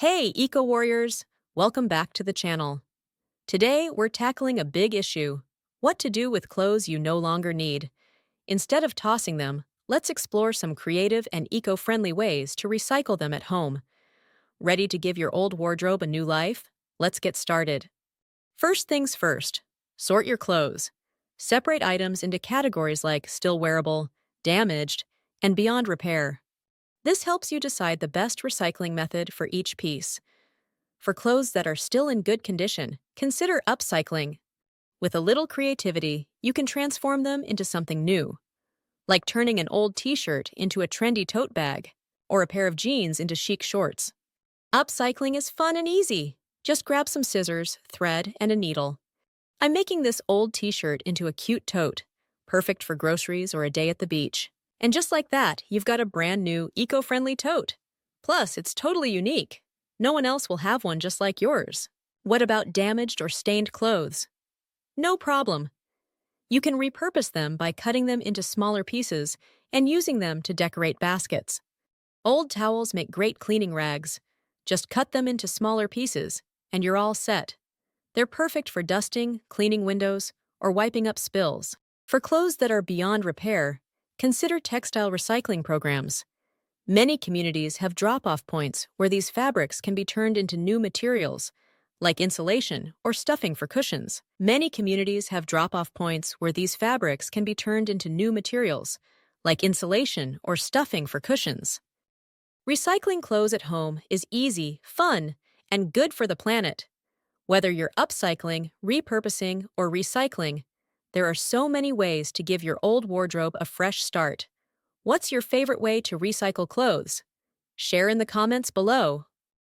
Hey, Eco Warriors! Welcome back to the channel. Today, we're tackling a big issue: what to do with clothes you no longer need. Instead of tossing them, let's explore some creative and eco-friendly ways to recycle them at home. Ready to give your old wardrobe a new life? Let's get started. First things first, sort your clothes. Separate items into categories like still wearable, damaged, and beyond repair. This helps you decide the best recycling method for each piece. For clothes that are still in good condition, consider upcycling. With a little creativity, you can transform them into something new, like turning an old t-shirt into a trendy tote bag, or a pair of jeans into chic shorts. Upcycling is fun and easy. Just grab some scissors, thread, and a needle. I'm making this old t-shirt into a cute tote, perfect for groceries or a day at the beach. And just like that, you've got a brand new, eco-friendly tote. Plus, it's totally unique. No one else will have one just like yours. What about damaged or stained clothes? No problem. You can repurpose them by cutting them into smaller pieces and using them to decorate baskets. Old towels make great cleaning rags. Just cut them into smaller pieces, and you're all set. They're perfect for dusting, cleaning windows, or wiping up spills. For clothes that are beyond repair, consider textile recycling programs. Many communities have drop-off points where these fabrics can be turned into new materials, like insulation or stuffing for cushions. Many communities have drop-off points where these fabrics can be turned into new materials, like insulation or stuffing for cushions. Recycling clothes at home is easy, fun, and good for the planet. Whether you're upcycling, repurposing, or recycling, there are so many ways to give your old wardrobe a fresh start. What's your favorite way to recycle clothes? Share in the comments below.